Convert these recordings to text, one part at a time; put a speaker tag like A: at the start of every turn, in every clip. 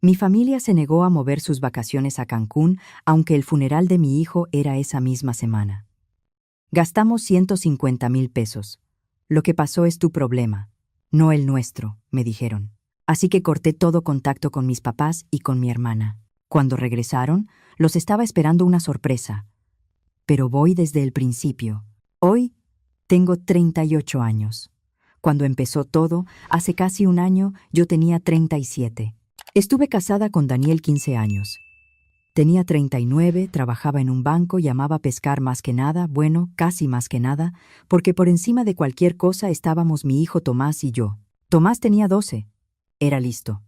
A: Mi familia se negó a mover sus vacaciones a Cancún, aunque el funeral de mi hijo era esa misma semana. Gastamos 150,000 pesos. Lo que pasó es tu problema, no el nuestro, me dijeron. Así que corté todo contacto con mis papás y con mi hermana. Cuando regresaron, los estaba esperando una sorpresa. Pero voy desde el principio. Hoy tengo 38 años. Cuando empezó todo, hace casi un año, yo tenía 37. Estuve casada con Daniel 15 años. Tenía 39, trabajaba en un banco y amaba pescar más que nada, bueno, casi más que nada, porque por encima de cualquier cosa estábamos mi hijo Tomás y yo. Tomás tenía 12. Era listo.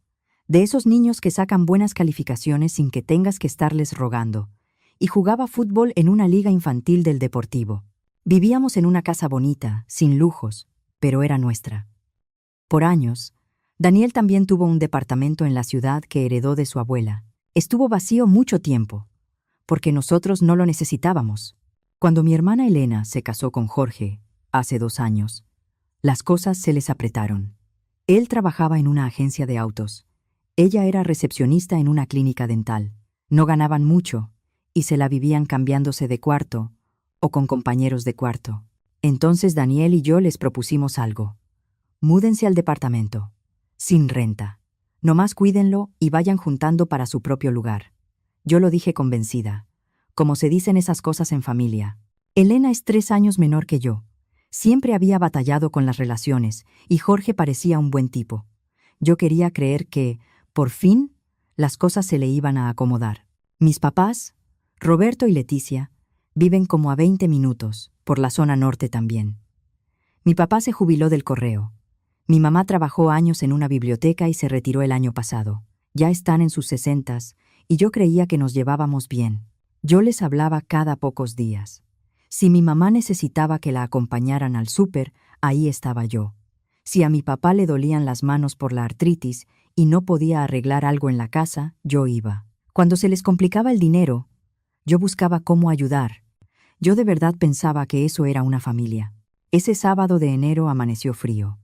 A: De esos niños que sacan buenas calificaciones sin que tengas que estarles rogando. Y jugaba fútbol en una liga infantil del Deportivo. Vivíamos en una casa bonita, sin lujos, pero era nuestra. Por años, Daniel también tuvo un departamento en la ciudad que heredó de su abuela. Estuvo vacío mucho tiempo, porque nosotros no lo necesitábamos. Cuando mi hermana Elena se casó con Jorge, hace 2 años, las cosas se les apretaron. Él trabajaba en una agencia de autos. Ella era recepcionista en una clínica dental. No ganaban mucho, y se la vivían cambiándose de cuarto, o con compañeros de cuarto. Entonces Daniel y yo les propusimos algo. Múdense al departamento, sin renta. Nomás cuídenlo y vayan juntando para su propio lugar. Yo lo dije convencida. Como se dicen esas cosas en familia. Elena es 3 años menor que yo. Siempre había batallado con las relaciones y Jorge parecía un buen tipo. Yo quería creer que, por fin, las cosas se le iban a acomodar. Mis papás, Roberto y Leticia, viven como a 20 minutos, por la zona norte también. Mi papá se jubiló del correo. Mi mamá trabajó años en una biblioteca y se retiró el año pasado. Ya están en sus 60s y yo creía que nos llevábamos bien. Yo les hablaba cada pocos días. Si mi mamá necesitaba que la acompañaran al súper, ahí estaba yo. Si a mi papá le dolían las manos por la artritis y no podía arreglar algo en la casa, yo iba. Cuando se les complicaba el dinero, yo buscaba cómo ayudar. Yo de verdad pensaba que eso era una familia. Ese sábado de enero amaneció frío.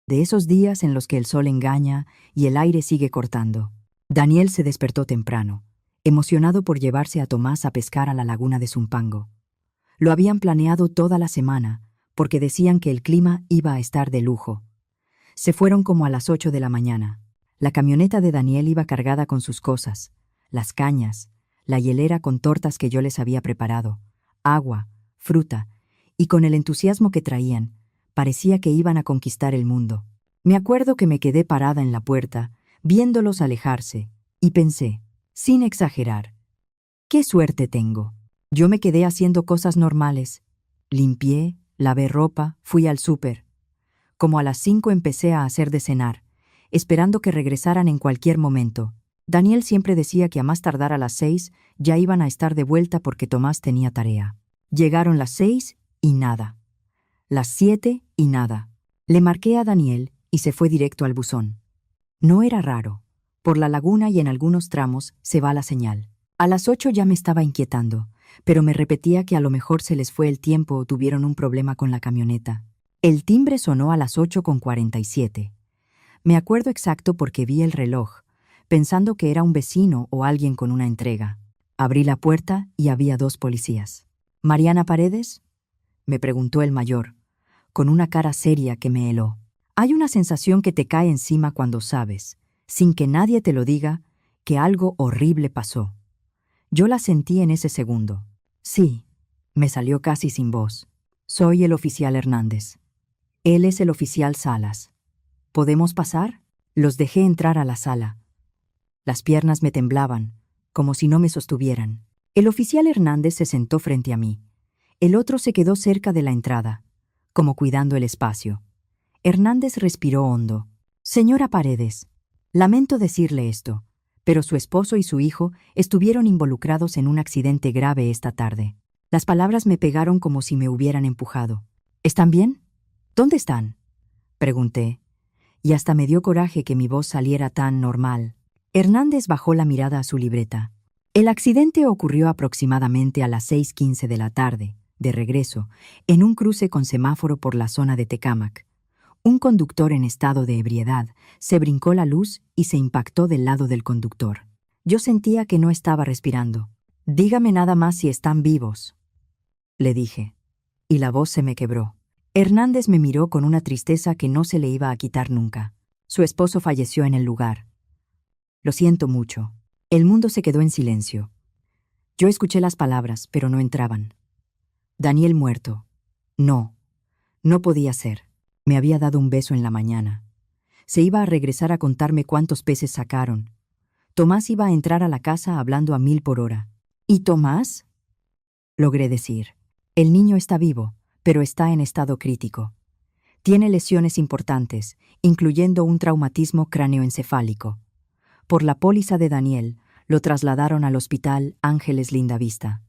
A: De esos días en los que el sol engaña y el aire sigue cortando. Daniel se despertó temprano, emocionado por llevarse a Tomás a pescar a la laguna de Zumpango. Lo habían planeado toda la semana, porque decían que el clima iba a estar de lujo. Se fueron como a las 8 de la mañana. La camioneta de Daniel iba cargada con sus cosas, las cañas, la hielera con tortas que yo les había preparado, agua, fruta, y con el entusiasmo que traían, parecía que iban a conquistar el mundo. Me acuerdo que me quedé parada en la puerta, viéndolos alejarse, y pensé, sin exagerar, ¡qué suerte tengo! Yo me quedé haciendo cosas normales. Limpié, lavé ropa, fui al súper. Como a las 5 empecé a hacer de cenar, esperando que regresaran en cualquier momento. Daniel siempre decía que a más tardar a las 6 ya iban a estar de vuelta porque Tomás tenía tarea. Llegaron las 6 y nada. Las 7 y nada. Le marqué a Daniel y se fue directo al buzón. No era raro. Por la laguna y en algunos tramos se va la señal. A las 8 ya me estaba inquietando, pero me repetía que a lo mejor se les fue el tiempo o tuvieron un problema con la camioneta. El timbre sonó a las 8:47. Me acuerdo exacto porque vi el reloj, pensando que era un vecino o alguien con una entrega. Abrí la puerta y había 2 policías. ¿Mariana Paredes?, me preguntó el mayor, con una cara seria que me heló. Hay una sensación que te cae encima cuando sabes, sin que nadie te lo diga, que algo horrible pasó. Yo la sentí en ese segundo. Sí, me salió casi sin voz. Soy el oficial Hernández. Él es el oficial Salas. ¿Podemos pasar? Los dejé entrar a la sala. Las piernas me temblaban, como si no me sostuvieran. El oficial Hernández se sentó frente a mí. El otro se quedó cerca de la entrada, como cuidando el espacio. Hernández respiró hondo. Señora Paredes, lamento decirle esto, pero su esposo y su hijo estuvieron involucrados en un accidente grave esta tarde. Las palabras me pegaron como si me hubieran empujado. ¿Están bien? ¿Dónde están?, pregunté, y hasta me dio coraje que mi voz saliera tan normal. Hernández bajó la mirada a su libreta. El accidente ocurrió aproximadamente a las 6:15 de la tarde, de regreso, en un cruce con semáforo por la zona de Tecámac. Un conductor en estado de ebriedad se brincó la luz y se impactó del lado del conductor. Yo sentía que no estaba respirando. «Dígame nada más si están vivos», le dije, y la voz se me quebró. Hernández me miró con una tristeza que no se le iba a quitar nunca. Su esposo falleció en el lugar. Lo siento mucho. El mundo se quedó en silencio. Yo escuché las palabras, pero no entraban. Daniel muerto. No, no podía ser. Me había dado un beso en la mañana. Se iba a regresar a contarme cuántos peces sacaron. Tomás iba a entrar a la casa hablando a 1000 por hora. ¿Y Tomás? Logré decir. El niño está vivo, pero está en estado crítico. Tiene lesiones importantes, incluyendo un traumatismo cráneoencefálico. Por la póliza de Daniel, lo trasladaron al hospital Ángeles Lindavista.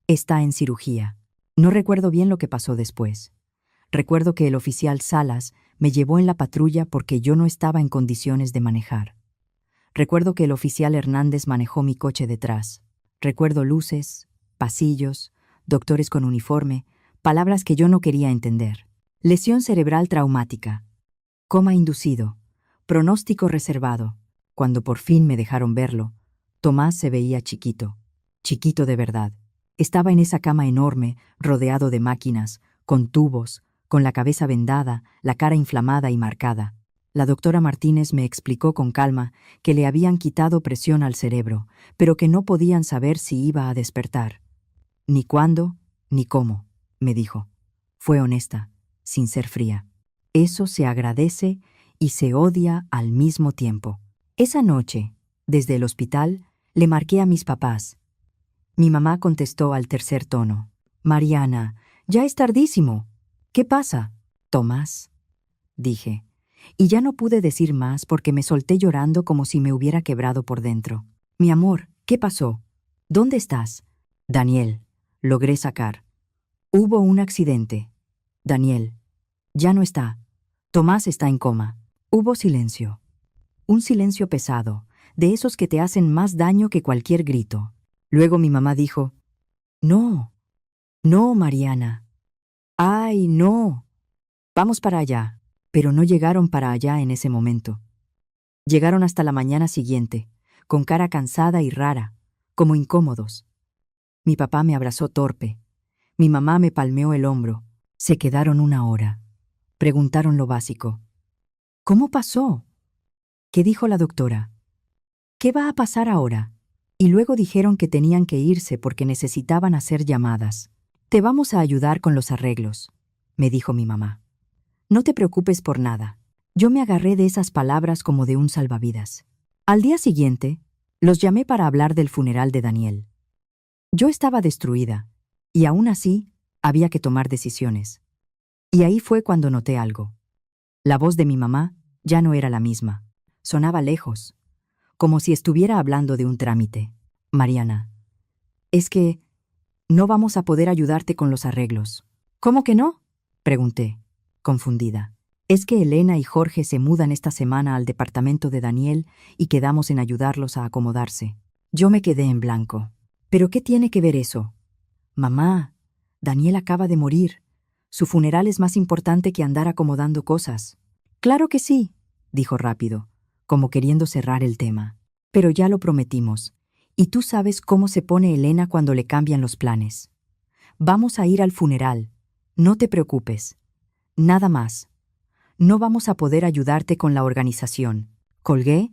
A: Está en cirugía. No recuerdo bien lo que pasó después. Recuerdo que el oficial Salas me llevó en la patrulla porque yo no estaba en condiciones de manejar. Recuerdo que el oficial Hernández manejó mi coche detrás. Recuerdo luces, pasillos, doctores con uniforme, palabras que yo no quería entender. Lesión cerebral traumática, coma inducido, pronóstico reservado. Cuando por fin me dejaron verlo, Tomás se veía chiquito, chiquito de verdad. Estaba en esa cama enorme, rodeado de máquinas, con tubos, con la cabeza vendada, la cara inflamada y marcada. La doctora Martínez me explicó con calma que le habían quitado presión al cerebro, pero que no podían saber si iba a despertar. Ni cuándo, ni cómo, me dijo. Fue honesta, sin ser fría. Eso se agradece y se odia al mismo tiempo. Esa noche, desde el hospital, le marqué a mis papás. Mi mamá contestó al tercer tono. «Mariana, ya es tardísimo. ¿Qué pasa?» «Tomás», dije. Y ya no pude decir más porque me solté llorando como si me hubiera quebrado por dentro. «Mi amor, ¿qué pasó? ¿Dónde estás?» «Daniel», logré sacar. «Hubo un accidente. Daniel, ya no está. Tomás está en coma». Hubo silencio. Un silencio pesado, de esos que te hacen más daño que cualquier grito. Luego mi mamá dijo, «No, no, Mariana. ¡Ay, no! Vamos para allá». Pero no llegaron para allá en ese momento. Llegaron hasta la mañana siguiente, con cara cansada y rara, como incómodos. Mi papá me abrazó torpe. Mi mamá me palmeó el hombro. Se quedaron 1 hora. Preguntaron lo básico. «¿Cómo pasó?» «¿Qué dijo la doctora?» «¿Qué va a pasar ahora?» Y luego dijeron que tenían que irse porque necesitaban hacer llamadas. «Te vamos a ayudar con los arreglos», me dijo mi mamá. «No te preocupes por nada». Yo me agarré de esas palabras como de un salvavidas. Al día siguiente, los llamé para hablar del funeral de Daniel. Yo estaba destruida, y aún así había que tomar decisiones. Y ahí fue cuando noté algo. La voz de mi mamá ya no era la misma. Sonaba lejos, como si estuviera hablando de un trámite. «Mariana, es que no vamos a poder ayudarte con los arreglos». «¿Cómo que no?», pregunté, confundida. «Es que Elena y Jorge se mudan esta semana al departamento de Daniel y quedamos en ayudarlos a acomodarse». Yo me quedé en blanco. «¿Pero qué tiene que ver eso?» «Mamá, Daniel acaba de morir. Su funeral es más importante que andar acomodando cosas». «Claro que sí», dijo rápido, como queriendo cerrar el tema. «Pero ya lo prometimos. Y tú sabes cómo se pone Elena cuando le cambian los planes. Vamos a ir al funeral. No te preocupes. Nada más. No vamos a poder ayudarte con la organización». Colgué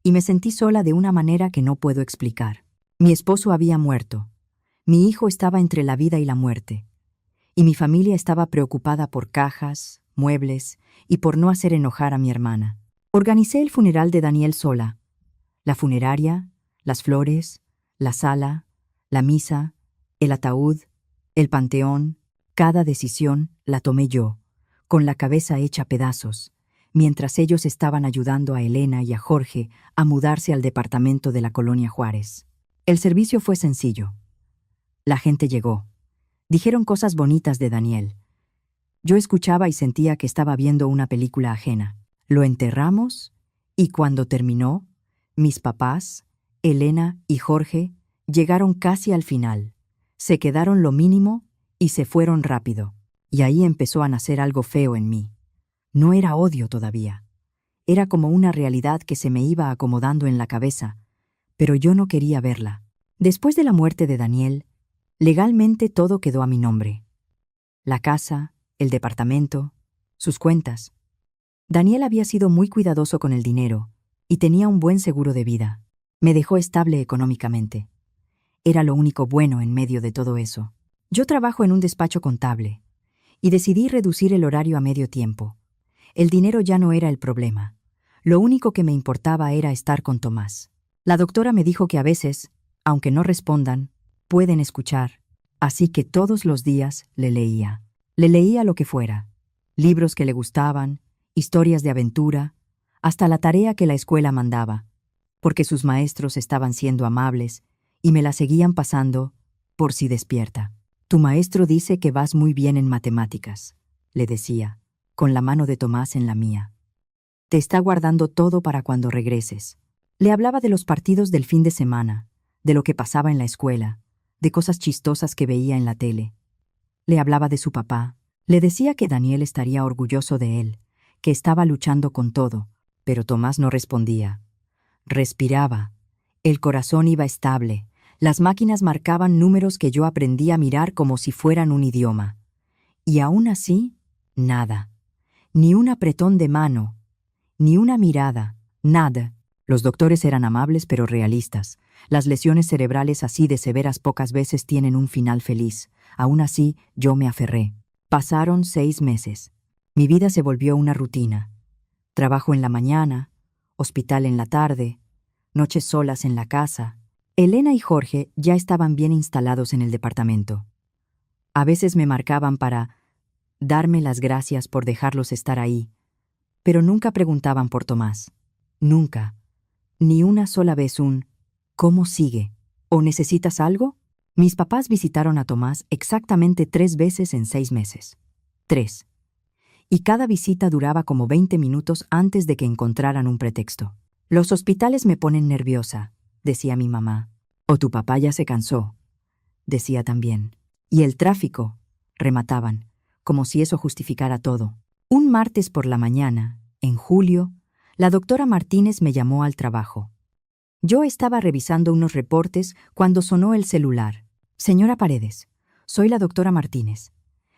A: y me sentí sola de una manera que no puedo explicar. Mi esposo había muerto. Mi hijo estaba entre la vida y la muerte. Y mi familia estaba preocupada por cajas, muebles y por no hacer enojar a mi hermana. Organicé el funeral de Daniel sola. La funeraria, las flores, la sala, la misa, el ataúd, el panteón. Cada decisión la tomé yo, con la cabeza hecha pedazos, mientras ellos estaban ayudando a Elena y a Jorge a mudarse al departamento de la Colonia Juárez. El servicio fue sencillo. La gente llegó. Dijeron cosas bonitas de Daniel. Yo escuchaba y sentía que estaba viendo una película ajena. Lo enterramos y cuando terminó, mis papás, Elena y Jorge, llegaron casi al final. Se quedaron lo mínimo y se fueron rápido. Y ahí empezó a nacer algo feo en mí. No era odio todavía. Era como una realidad que se me iba acomodando en la cabeza, pero yo no quería verla. Después de la muerte de Daniel, legalmente todo quedó a mi nombre. La casa, el departamento, sus cuentas. Daniel había sido muy cuidadoso con el dinero y tenía un buen seguro de vida. Me dejó estable económicamente. Era lo único bueno en medio de todo eso. Yo trabajo en un despacho contable y decidí reducir el horario a medio tiempo. El dinero ya no era el problema. Lo único que me importaba era estar con Tomás. La doctora me dijo que a veces, aunque no respondan, pueden escuchar, así que todos los días le leía. Le leía lo que fuera, libros que le gustaban, historias de aventura, hasta la tarea que la escuela mandaba, porque sus maestros estaban siendo amables y me la seguían pasando por si despierta. Tu maestro dice que vas muy bien en matemáticas, le decía, con la mano de Tomás en la mía. Te está guardando todo para cuando regreses. Le hablaba de los partidos del fin de semana, de lo que pasaba en la escuela, de cosas chistosas que veía en la tele. Le hablaba de su papá. Le decía que Daniel estaría orgulloso de él, que estaba luchando con todo, pero Tomás no respondía. Respiraba. El corazón iba estable. Las máquinas marcaban números que yo aprendí a mirar como si fueran un idioma. Y aún así, nada. Ni un apretón de mano, ni una mirada, nada. Los doctores eran amables pero realistas. Las lesiones cerebrales así de severas pocas veces tienen un final feliz. Aún así, yo me aferré. Pasaron 6 meses. Mi vida se volvió una rutina. Trabajo en la mañana, hospital en la tarde, noches solas en la casa. Elena y Jorge ya estaban bien instalados en el departamento. A veces me marcaban para darme las gracias por dejarlos estar ahí, pero nunca preguntaban por Tomás. Nunca. Ni una sola vez un ¿cómo sigue? ¿O necesitas algo? Mis papás visitaron a Tomás exactamente 3 veces en 6 meses. 3. Y cada visita duraba como 20 minutos antes de que encontraran un pretexto. Los hospitales me ponen nerviosa, decía mi mamá. O tu papá ya se cansó, decía también. Y el tráfico, remataban, como si eso justificara todo. Un martes por la mañana, en julio, la doctora Martínez me llamó al trabajo. Yo estaba revisando unos reportes cuando sonó el celular. Señora Paredes, soy la doctora Martínez.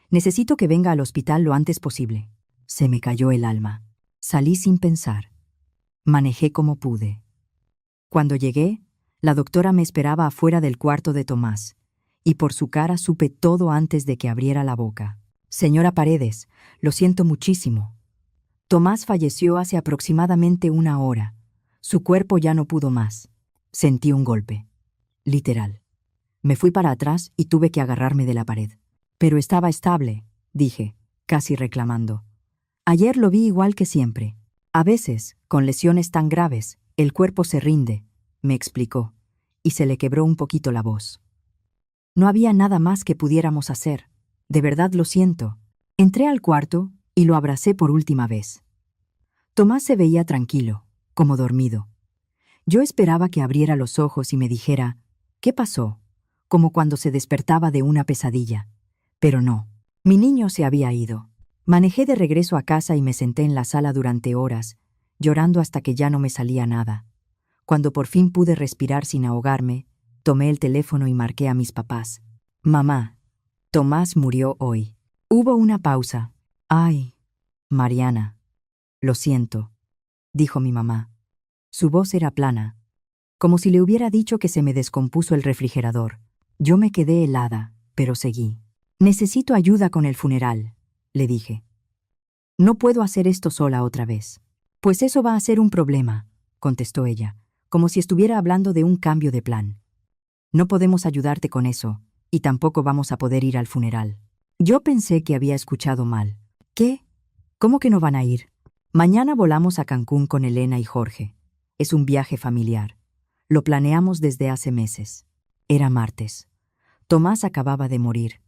A: Necesito que venga al hospital lo antes posible. Se me cayó el alma. Salí sin pensar. Manejé como pude. Cuando llegué, la doctora me esperaba afuera del cuarto de Tomás, y por su cara supe todo antes de que abriera la boca. Señora Paredes, lo siento muchísimo. Tomás falleció hace aproximadamente 1 hora. Su cuerpo ya no pudo más. Sentí un golpe. Literal. Me fui para atrás y tuve que agarrarme de la pared. Pero estaba estable, dije, casi reclamando. Ayer lo vi igual que siempre. A veces, con lesiones tan graves, el cuerpo se rinde, me explicó, y se le quebró un poquito la voz. No había nada más que pudiéramos hacer. De verdad lo siento. Entré al cuarto y lo abracé por última vez. Tomás se veía tranquilo, como dormido. Yo esperaba que abriera los ojos y me dijera, ¿qué pasó? Como cuando se despertaba de una pesadilla. Pero no, mi niño se había ido. Manejé de regreso a casa y me senté en la sala durante horas, llorando hasta que ya no me salía nada. Cuando por fin pude respirar sin ahogarme, tomé el teléfono y marqué a mis papás. Mamá, Tomás murió hoy. Hubo una pausa. Ay, Mariana, lo siento, dijo mi mamá. Su voz era plana, como si le hubiera dicho que se me descompuso el refrigerador. Yo me quedé helada, pero seguí. Necesito ayuda con el funeral, le dije. No puedo hacer esto sola otra vez. Pues eso va a ser un problema, contestó ella, como si estuviera hablando de un cambio de plan. No podemos ayudarte con eso, y tampoco vamos a poder ir al funeral. Yo pensé que había escuchado mal. ¿Qué? ¿Cómo que no van a ir? Mañana volamos a Cancún con Elena y Jorge. Es un viaje familiar. Lo planeamos desde hace meses. Era martes. Tomás acababa de morir,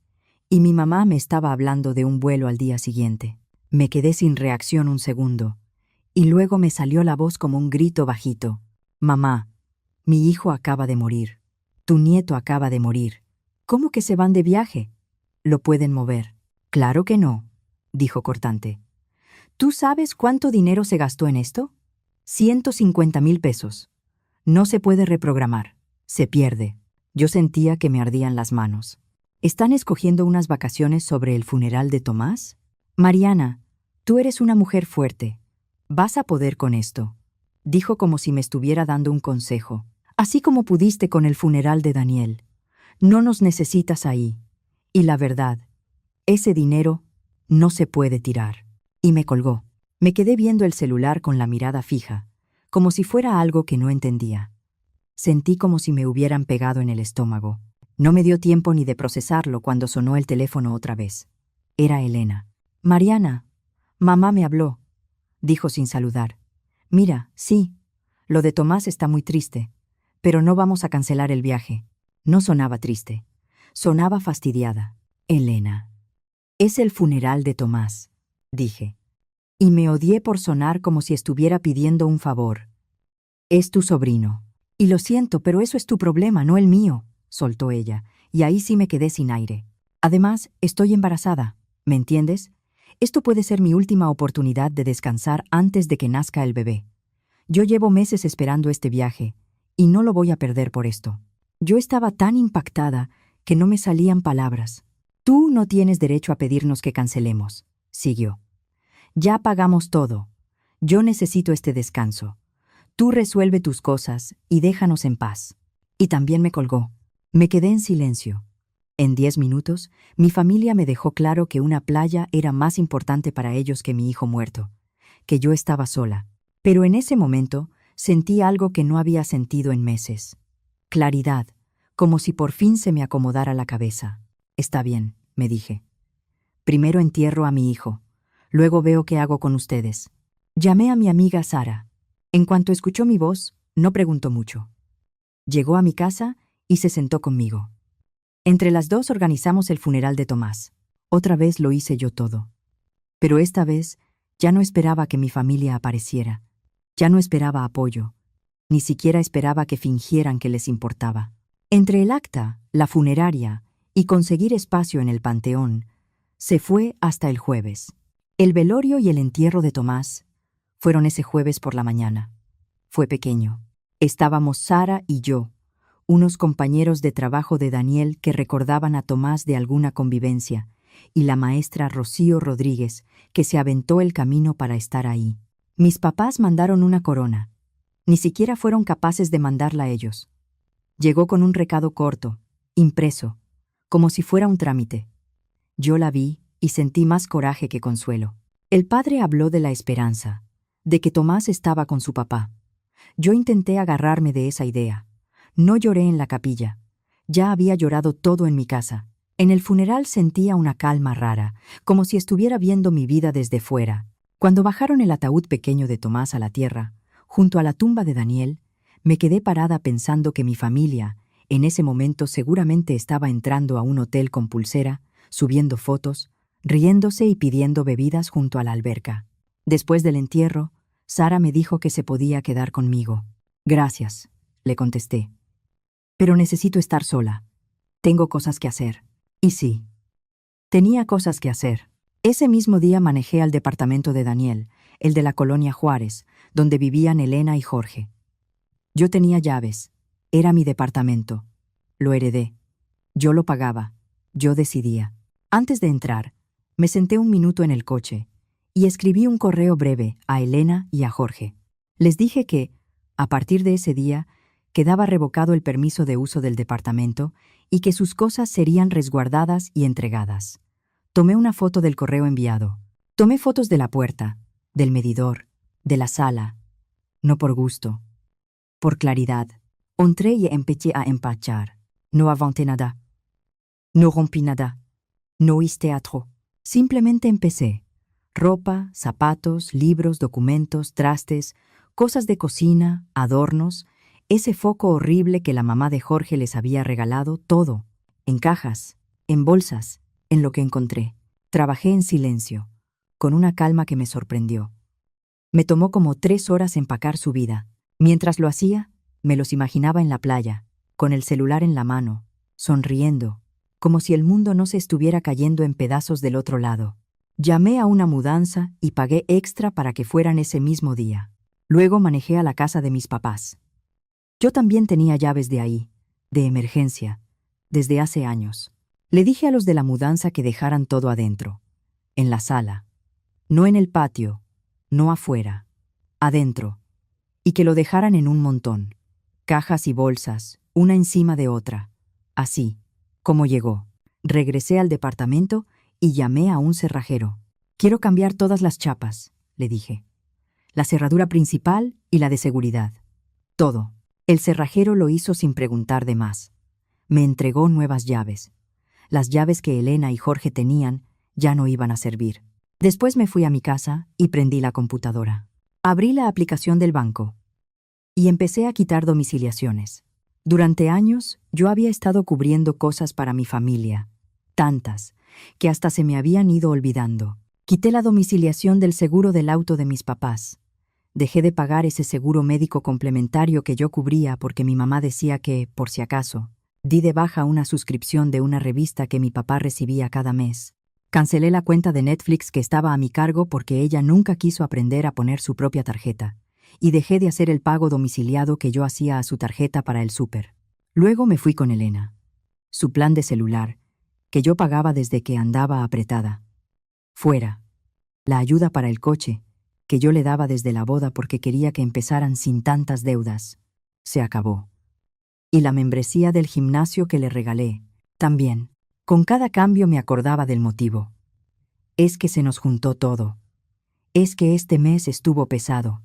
A: y mi mamá me estaba hablando de un vuelo al día siguiente. Me quedé sin reacción un segundo, y luego me salió la voz como un grito bajito. Mamá, mi hijo acaba de morir. Tu nieto acaba de morir. ¿Cómo que se van de viaje? ¿Lo pueden mover? Claro que no, dijo cortante. ¿Tú sabes cuánto dinero se gastó en esto? 150,000 pesos. No se puede reprogramar. Se pierde. Yo sentía que me ardían las manos. ¿Están escogiendo unas vacaciones sobre el funeral de Tomás? Mariana, tú eres una mujer fuerte. Vas a poder con esto, dijo como si me estuviera dando un consejo. Así como pudiste con el funeral de Daniel. No nos necesitas ahí. Y la verdad, ese dinero no se puede tirar. Y me colgó. Me quedé viendo el celular con la mirada fija, como si fuera algo que no entendía. Sentí como si me hubieran pegado en el estómago. No me dio tiempo ni de procesarlo cuando sonó el teléfono otra vez. Era Elena. Mariana, mamá me habló, dijo sin saludar. Mira, sí, lo de Tomás está muy triste, pero no vamos a cancelar el viaje. No sonaba triste, sonaba fastidiada. Elena. Es el funeral de Tomás, dije. Y me odié por sonar como si estuviera pidiendo un favor. Es tu sobrino. Y lo siento, pero eso es tu problema, no el mío, soltó ella, y ahí sí me quedé sin aire. Además, estoy embarazada, ¿me entiendes? Esto puede ser mi última oportunidad de descansar antes de que nazca el bebé. Yo llevo meses esperando este viaje, y no lo voy a perder por esto. Yo estaba tan impactada que no me salían palabras. Tú no tienes derecho a pedirnos que cancelemos, siguió. Ya pagamos todo. Yo necesito este descanso. Tú resuelve tus cosas y déjanos en paz. Y también me colgó. Me quedé en silencio. En 10 minutos, mi familia me dejó claro que una playa era más importante para ellos que mi hijo muerto, que yo estaba sola. Pero en ese momento sentí algo que no había sentido en meses. Claridad, como si por fin se me acomodara la cabeza. Está bien, me dije. Primero entierro a mi hijo. Luego veo qué hago con ustedes. Llamé a mi amiga Sara. En cuanto escuchó mi voz, no preguntó mucho. Llegó a mi casa y se sentó conmigo. Entre las dos organizamos el funeral de Tomás. Otra vez lo hice yo todo. Pero esta vez ya no esperaba que mi familia apareciera. Ya no esperaba apoyo. Ni siquiera esperaba que fingieran que les importaba. Entre el acta, la funeraria y conseguir espacio en el panteón, se fue hasta el jueves. El velorio y el entierro de Tomás fueron ese jueves por la mañana. Fue pequeño. Estábamos Sara y yo, unos compañeros de trabajo de Daniel que recordaban a Tomás de alguna convivencia, y la maestra Rocío Rodríguez, que se aventó el camino para estar ahí. Mis papás mandaron una corona. Ni siquiera fueron capaces de mandarla ellos. Llegó con un recado corto, impreso, como si fuera un trámite. Yo la vi y sentí más coraje que consuelo. El padre habló de la esperanza, de que Tomás estaba con su papá. Yo intenté agarrarme de esa idea. No lloré en la capilla. Ya había llorado todo en mi casa. En el funeral sentía una calma rara, como si estuviera viendo mi vida desde fuera. Cuando bajaron el ataúd pequeño de Tomás a la tierra, junto a la tumba de Daniel, me quedé parada pensando que mi familia, en ese momento seguramente estaba entrando a un hotel con pulsera, subiendo fotos, riéndose y pidiendo bebidas junto a la alberca. Después del entierro, Sara me dijo que se podía quedar conmigo. Gracias, le contesté. Pero necesito estar sola. Tengo cosas que hacer. Y sí, tenía cosas que hacer. Ese mismo día manejé al departamento de Daniel, el de la colonia Juárez, donde vivían Elena y Jorge. Yo tenía llaves. Era mi departamento. Lo heredé. Yo lo pagaba. Yo decidía. Antes de entrar, me senté un minuto en el coche y escribí un correo breve a Elena y a Jorge. Les dije que, a partir de ese día, quedaba revocado el permiso de uso del departamento y que sus cosas serían resguardadas y entregadas. Tomé una foto del correo enviado. Tomé fotos de la puerta, del medidor, de la sala. No por gusto. Por claridad. Entré y empecé a empachar. No avanté nada. No rompí nada. No hice teatro. Simplemente empecé. Ropa, zapatos, libros, documentos, trastes, cosas de cocina, adornos, ese foco horrible que la mamá de Jorge les había regalado, todo. En cajas, en bolsas, en lo que encontré. Trabajé en silencio, con una calma que me sorprendió. Me tomó como 3 horas empacar su vida. Mientras lo hacía, me los imaginaba en la playa, con el celular en la mano, sonriendo, como si el mundo no se estuviera cayendo en pedazos del otro lado. Llamé a una mudanza y pagué extra para que fueran ese mismo día. Luego manejé a la casa de mis papás. Yo también tenía llaves de ahí, de emergencia, desde hace años. Le dije a los de la mudanza que dejaran todo adentro, en la sala, no en el patio, no afuera, adentro, y que lo dejaran en un montón, cajas y bolsas, una encima de otra, así, como llegó. Regresé al departamento y llamé a un cerrajero. Quiero cambiar todas las chapas, le dije. La cerradura principal y la de seguridad. Todo. El cerrajero lo hizo sin preguntar de más. Me entregó nuevas llaves. Las llaves que Elena y Jorge tenían ya no iban a servir. Después me fui a mi casa y prendí la computadora. Abrí la aplicación del banco y empecé a quitar domiciliaciones. Durante años yo había estado cubriendo cosas para mi familia, tantas, que hasta se me habían ido olvidando. Quité la domiciliación del seguro del auto de mis papás. Dejé de pagar ese seguro médico complementario que yo cubría porque mi mamá decía que, por si acaso, di de baja una suscripción de una revista que mi papá recibía cada mes. Cancelé la cuenta de Netflix que estaba a mi cargo porque ella nunca quiso aprender a poner su propia tarjeta, y dejé de hacer el pago domiciliado que yo hacía a su tarjeta para el súper. Luego me fui con Elena. Su plan de celular, que yo pagaba desde que andaba apretada. Fuera. La ayuda para el coche, que yo le daba desde la boda porque quería que empezaran sin tantas deudas, se acabó. Y la membresía del gimnasio que le regalé, también. Con cada cambio me acordaba del motivo. Es que se nos juntó todo. Es que este mes estuvo pesado.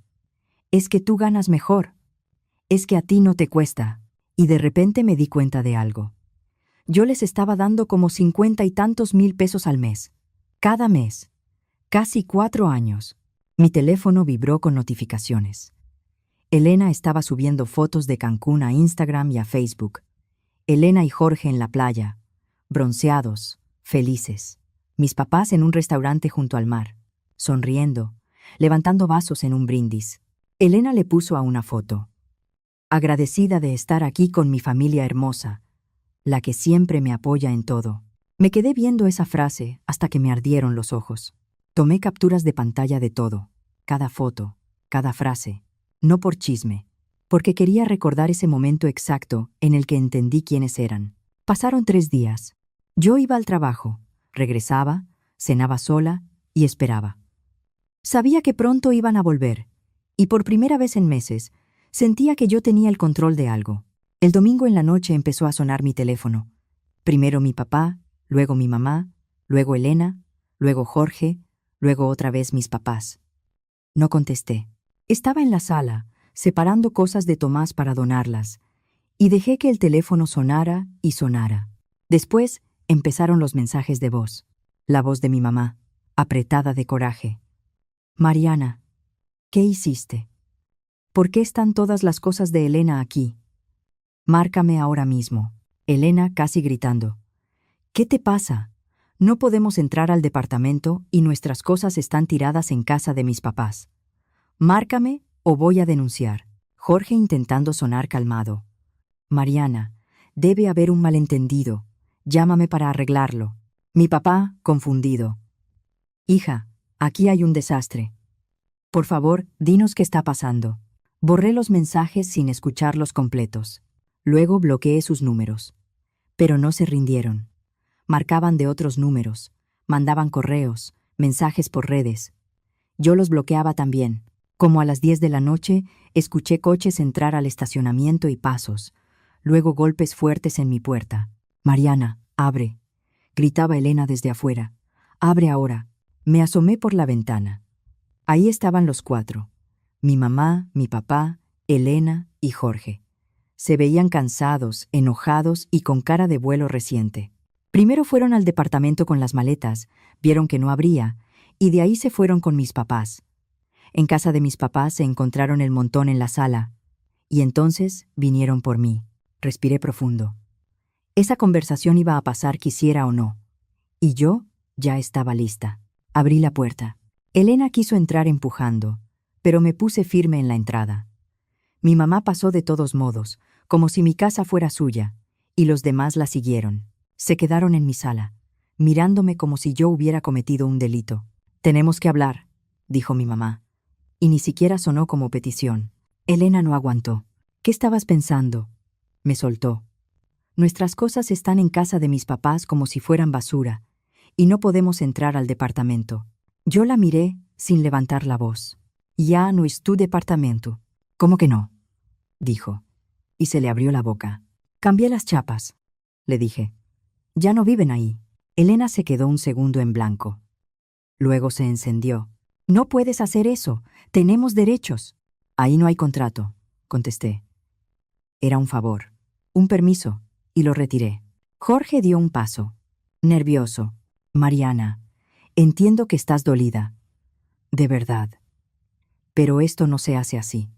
A: Es que tú ganas mejor. Es que a ti no te cuesta. Y de repente me di cuenta de algo. Yo les estaba dando como 50 y tantos mil pesos al mes. Cada mes. Casi 4 años. Mi teléfono vibró con notificaciones. Elena estaba subiendo fotos de Cancún a Instagram y a Facebook. Elena y Jorge en la playa, bronceados, felices. Mis papás en un restaurante junto al mar, sonriendo, levantando vasos en un brindis. Elena le puso a una foto. Agradecida de estar aquí con mi familia hermosa, la que siempre me apoya en todo. Me quedé viendo esa frase hasta que me ardieron los ojos. Tomé capturas de pantalla de todo, cada foto, cada frase, no por chisme, porque quería recordar ese momento exacto en el que entendí quiénes eran. Pasaron 3 días. Yo iba al trabajo, regresaba, cenaba sola y esperaba. Sabía que pronto iban a volver, y por primera vez en meses, sentía que yo tenía el control de algo. El domingo en la noche empezó a sonar mi teléfono. Primero mi papá, luego mi mamá, luego Elena, luego Jorge, luego otra vez mis papás. No contesté. Estaba en la sala, separando cosas de Tomás para donarlas, y dejé que el teléfono sonara y sonara. Después empezaron los mensajes de voz. La voz de mi mamá, apretada de coraje. Mariana, ¿qué hiciste? ¿Por qué están todas las cosas de Elena aquí? Márcame ahora mismo. Elena casi gritando. ¿Qué te pasa? No podemos entrar al departamento y nuestras cosas están tiradas en casa de mis papás. Márcame o voy a denunciar. Jorge intentando sonar calmado. Mariana, debe haber un malentendido. Llámame para arreglarlo. Mi papá, confundido. Hija, aquí hay un desastre. Por favor, dinos qué está pasando. Borré los mensajes sin escucharlos completos. Luego bloqueé sus números. Pero no se rindieron. Marcaban de otros números, mandaban correos, mensajes por redes. Yo los bloqueaba también. Como a las 10 de la noche, escuché coches entrar al estacionamiento y pasos. Luego golpes fuertes en mi puerta. Mariana, abre. Gritaba Elena desde afuera. Abre ahora. Me asomé por la ventana. Ahí estaban los 4. Mi mamá, mi papá, Elena y Jorge. Se veían cansados, enojados y con cara de vuelo reciente. Primero fueron al departamento con las maletas, vieron que no abría, y de ahí se fueron con mis papás. En casa de mis papás se encontraron el montón en la sala, y entonces vinieron por mí. Respiré profundo. Esa conversación iba a pasar quisiera o no, y yo ya estaba lista. Abrí la puerta. Elena quiso entrar empujando, pero me puse firme en la entrada. Mi mamá pasó de todos modos, como si mi casa fuera suya, y los demás la siguieron. Se quedaron en mi sala. mirándome como si yo hubiera cometido un delito. «Tenemos que hablar», dijo mi mamá, y ni siquiera sonó como petición. Elena no aguantó. «¿Qué estabas pensando?», me soltó. «Nuestras cosas están en casa de mis papás como si fueran basura, y no podemos entrar al departamento». Yo la miré sin levantar la voz. «Ya no es tu departamento». «¿Cómo que no?», dijo, y se le abrió la boca. «Cambié las chapas», le dije. «Ya no viven ahí». Elena se quedó un segundo en blanco. Luego se encendió. «No puedes hacer eso. Tenemos derechos». «Ahí no hay contrato», contesté. Era un favor, un permiso, y lo retiré. Jorge dio un paso. Nervioso. «Mariana, entiendo que estás dolida. De verdad. Pero esto no se hace así.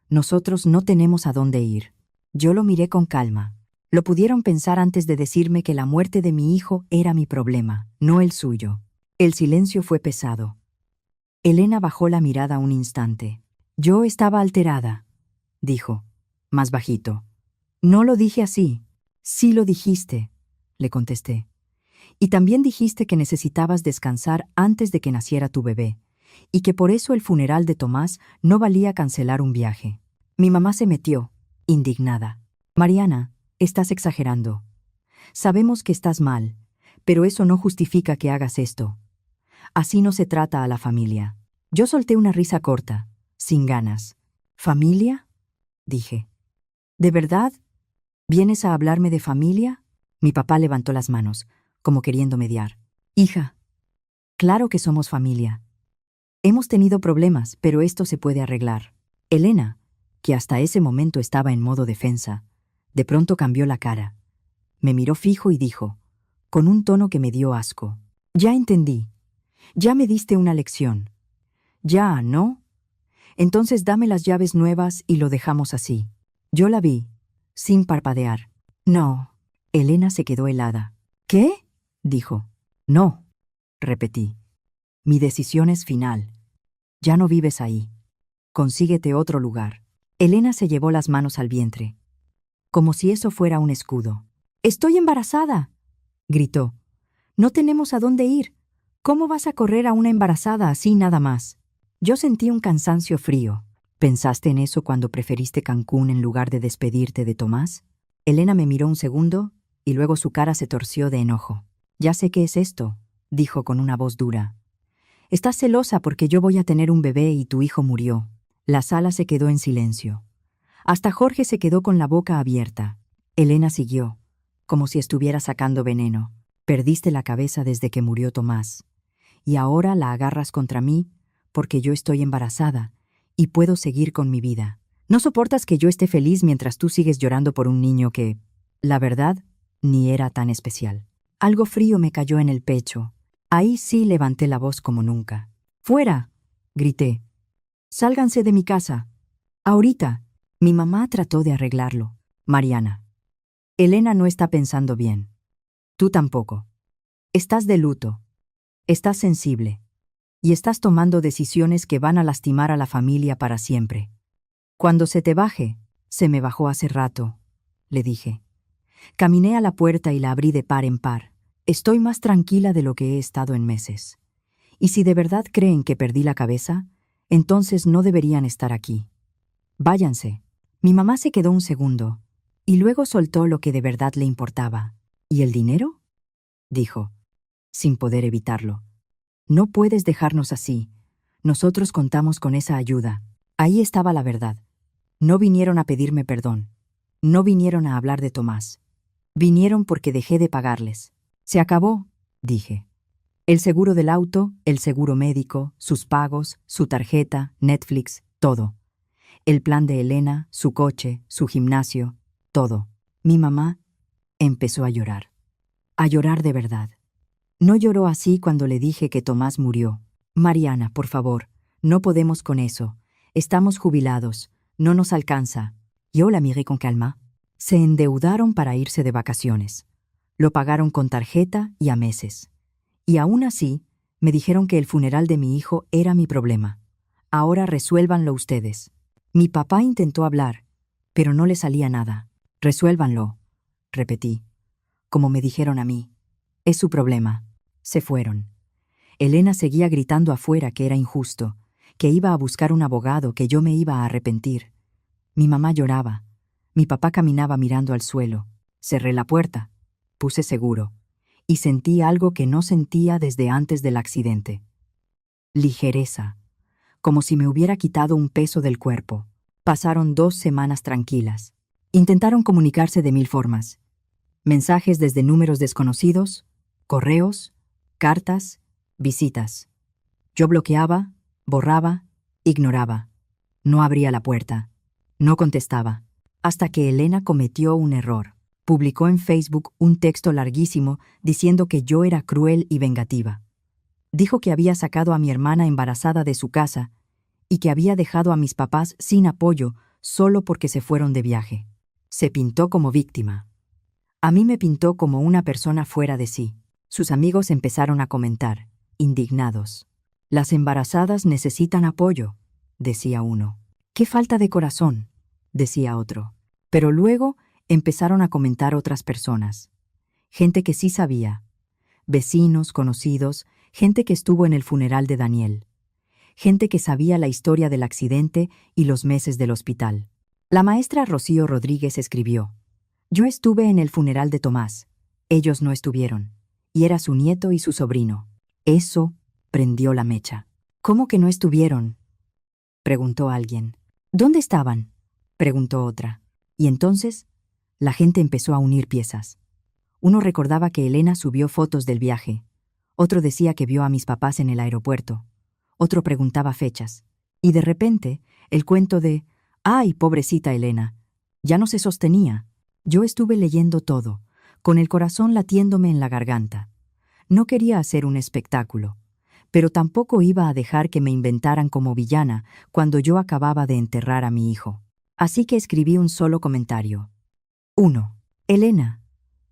A: Nosotros no tenemos a dónde ir». Yo lo miré con calma. Lo pudieron pensar antes de decirme que la muerte de mi hijo era mi problema, no el suyo. El silencio fue pesado. Elena bajó la mirada un instante. «Yo estaba alterada», dijo, más bajito. «No lo dije así». «Sí lo dijiste», le contesté. «Y también dijiste que necesitabas descansar antes de que naciera tu bebé, y que por eso el funeral de Tomás no valía cancelar un viaje». Mi mamá se metió, indignada. «Mariana, estás exagerando. Sabemos que estás mal, pero eso no justifica que hagas esto. Así no se trata a la familia». Yo solté una risa corta, sin ganas. «¿Familia?», dije. «¿De verdad? ¿Vienes a hablarme de familia?». Mi papá levantó las manos, como queriendo mediar. «Hija, claro que somos familia. Hemos tenido problemas, pero esto se puede arreglar». Elena, que hasta ese momento estaba en modo defensa, de pronto cambió la cara. Me miró fijo y dijo, con un tono que me dio asco: «Ya entendí. Ya me diste una lección. Ya, ¿no? Entonces dame las llaves nuevas y lo dejamos así». Yo la vi, sin parpadear. «No». Elena se quedó helada. «¿Qué?», dijo. «No», repetí. «Mi decisión es final. Ya no vives ahí. Consíguete otro lugar». Elena se llevó las manos al vientre, como si eso fuera un escudo. «Estoy embarazada», gritó. «No tenemos a dónde ir. ¿Cómo vas a correr a una embarazada así nada más?». Yo sentí un cansancio frío. «¿Pensaste en eso cuando preferiste Cancún en lugar de despedirte de Tomás?». Elena me miró un segundo y luego su cara se torció de enojo. «Ya sé qué es esto», dijo con una voz dura. «Estás celosa porque yo voy a tener un bebé y tu hijo murió». La sala se quedó en silencio. Hasta Jorge se quedó con la boca abierta. Elena siguió, como si estuviera sacando veneno. «Perdiste la cabeza desde que murió Tomás. Y ahora la agarras contra mí porque yo estoy embarazada y puedo seguir con mi vida. No soportas que yo esté feliz mientras tú sigues llorando por un niño que, la verdad, ni era tan especial». Algo frío me cayó en el pecho. Ahí sí levanté la voz como nunca. «¡Fuera!», grité. «Sálganse de mi casa. Ahorita». Mi mamá trató de arreglarlo. «Mariana, Elena no está pensando bien. Tú tampoco. Estás de luto. Estás sensible. Y estás tomando decisiones que van a lastimar a la familia para siempre. Cuando se te baje», «Se me bajó hace rato», le dije. Caminé a la puerta y la abrí de par en par. «Estoy más tranquila de lo que he estado en meses. Y si de verdad creen que perdí la cabeza, entonces no deberían estar aquí. Váyanse». Mi mamá se quedó un segundo, y luego soltó lo que de verdad le importaba. «¿Y el dinero?», dijo, sin poder evitarlo. «No puedes dejarnos así. Nosotros contamos con esa ayuda». Ahí estaba la verdad. No vinieron a pedirme perdón. No vinieron a hablar de Tomás. Vinieron porque dejé de pagarles. «Se acabó», dije. «El seguro del auto, el seguro médico, sus pagos, su tarjeta, Netflix, todo. El plan de Elena, su coche, su gimnasio, todo». Mi mamá empezó a llorar. A llorar de verdad. No lloró así cuando le dije que Tomás murió. «Mariana, por favor, no podemos con eso. Estamos jubilados. No nos alcanza». Yo la miré con calma. Se endeudaron para irse de vacaciones. Lo pagaron con tarjeta y a meses. Y aún así, me dijeron que el funeral de mi hijo era mi problema. «Ahora resuélvanlo ustedes». Mi papá intentó hablar, pero no le salía nada. «Resuélvanlo», repetí, como me dijeron a mí. Es su problema. Se fueron. Elena seguía gritando afuera que era injusto, que iba a buscar un abogado, que yo me iba a arrepentir. Mi mamá lloraba. Mi papá caminaba mirando al suelo. Cerré la puerta. Puse seguro. Y sentí algo que no sentía desde antes del accidente. Ligereza. Como si me hubiera quitado un peso del cuerpo. Pasaron 2 semanas tranquilas. Intentaron comunicarse de 1000 formas. Mensajes desde números desconocidos, correos, cartas, visitas. Yo bloqueaba, borraba, ignoraba. No abría la puerta. No contestaba. Hasta que Elena cometió un error. Publicó en Facebook un texto larguísimo diciendo que yo era cruel y vengativa. Dijo que había sacado a mi hermana embarazada de su casa y que había dejado a mis papás sin apoyo solo porque se fueron de viaje. Se pintó como víctima. A mí me pintó como una persona fuera de sí. Sus amigos empezaron a comentar, indignados. Las embarazadas necesitan apoyo, decía uno. ¡Qué falta de corazón!, decía otro. Pero luego empezaron a comentar otras personas. Gente que sí sabía. Vecinos, conocidos, gente que estuvo en el funeral de Daniel. Gente que sabía la historia del accidente y los meses del hospital. La maestra Rocío Rodríguez escribió: yo estuve en el funeral de Tomás. Ellos no estuvieron. Y era su nieto y su sobrino. Eso prendió la mecha. ¿Cómo que no estuvieron?, preguntó alguien. ¿Dónde estaban?, preguntó otra. Y entonces, la gente empezó a unir piezas. Uno recordaba que Elena subió fotos del viaje. Otro decía que vio a mis papás en el aeropuerto. Otro preguntaba fechas. Y de repente, el cuento de «¡Ay, pobrecita Elena!» ya no se sostenía. Yo estuve leyendo todo, con el corazón latiéndome en la garganta. No quería hacer un espectáculo, pero tampoco iba a dejar que me inventaran como villana cuando yo acababa de enterrar a mi hijo. Así que escribí un solo comentario. 1. Elena,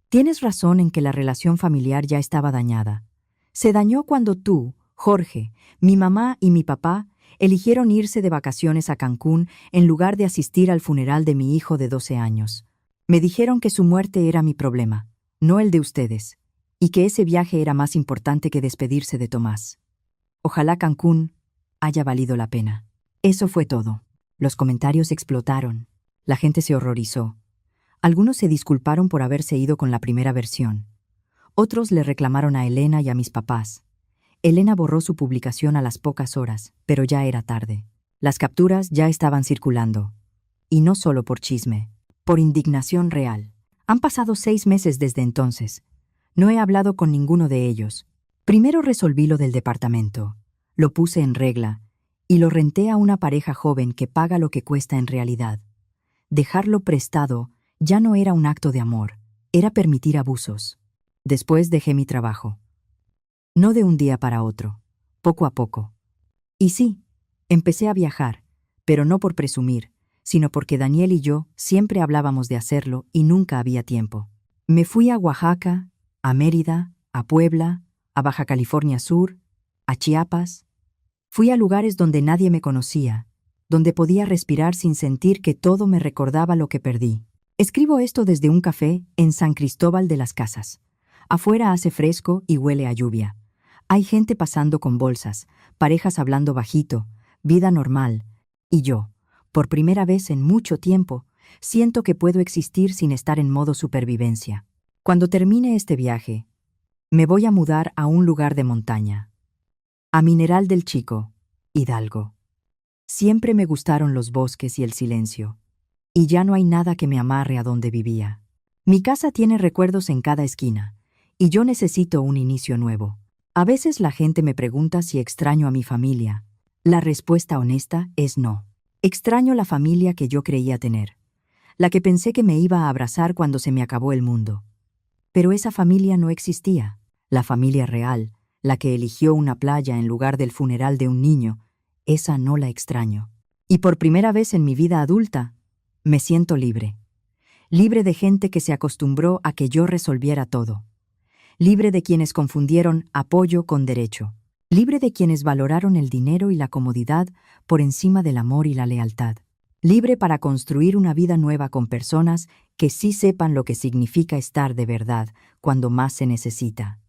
A: tienes razón en que la relación familiar ya estaba dañada. Se dañó cuando tú, Jorge, mi mamá y mi papá eligieron irse de vacaciones a Cancún en lugar de asistir al funeral de mi hijo de 12 años. Me dijeron que su muerte era mi problema, no el de ustedes, y que ese viaje era más importante que despedirse de Tomás. Ojalá Cancún haya valido la pena. Eso fue todo. Los comentarios explotaron. La gente se horrorizó. Algunos se disculparon por haberse ido con la primera versión. Otros le reclamaron a Elena y a mis papás. Elena borró su publicación a las pocas horas, pero ya era tarde. Las capturas ya estaban circulando. Y no solo por chisme, por indignación real. Han pasado 6 meses desde entonces. No he hablado con ninguno de ellos. Primero resolví lo del departamento. Lo puse en regla y lo renté a una pareja joven que paga lo que cuesta en realidad. Dejarlo prestado ya no era un acto de amor, era permitir abusos. Después dejé mi trabajo. No de un día para otro, poco a poco. Y sí, empecé a viajar, pero no por presumir, sino porque Daniel y yo siempre hablábamos de hacerlo y nunca había tiempo. Me fui a Oaxaca, a Mérida, a Puebla, a Baja California Sur, a Chiapas. Fui a lugares donde nadie me conocía, donde podía respirar sin sentir que todo me recordaba lo que perdí. Escribo esto desde un café en San Cristóbal de las Casas. Afuera hace fresco y huele a lluvia. Hay gente pasando con bolsas, parejas hablando bajito, vida normal. Y yo, por primera vez en mucho tiempo, siento que puedo existir sin estar en modo supervivencia. Cuando termine este viaje, me voy a mudar a un lugar de montaña. A Mineral del Chico, Hidalgo. Siempre me gustaron los bosques y el silencio. Y ya no hay nada que me amarre a donde vivía. Mi casa tiene recuerdos en cada esquina, y yo necesito un inicio nuevo. A veces la gente me pregunta si extraño a mi familia. La respuesta honesta es no. Extraño la familia que yo creía tener, la que pensé que me iba a abrazar cuando se me acabó el mundo. Pero esa familia no existía. La familia real, la que eligió una playa en lugar del funeral de un niño, esa no la extraño. Y por primera vez en mi vida adulta, me siento libre. Libre de gente que se acostumbró a que yo resolviera todo. Libre de quienes confundieron apoyo con derecho. Libre de quienes valoraron el dinero y la comodidad por encima del amor y la lealtad. Libre para construir una vida nueva con personas que sí sepan lo que significa estar de verdad cuando más se necesita.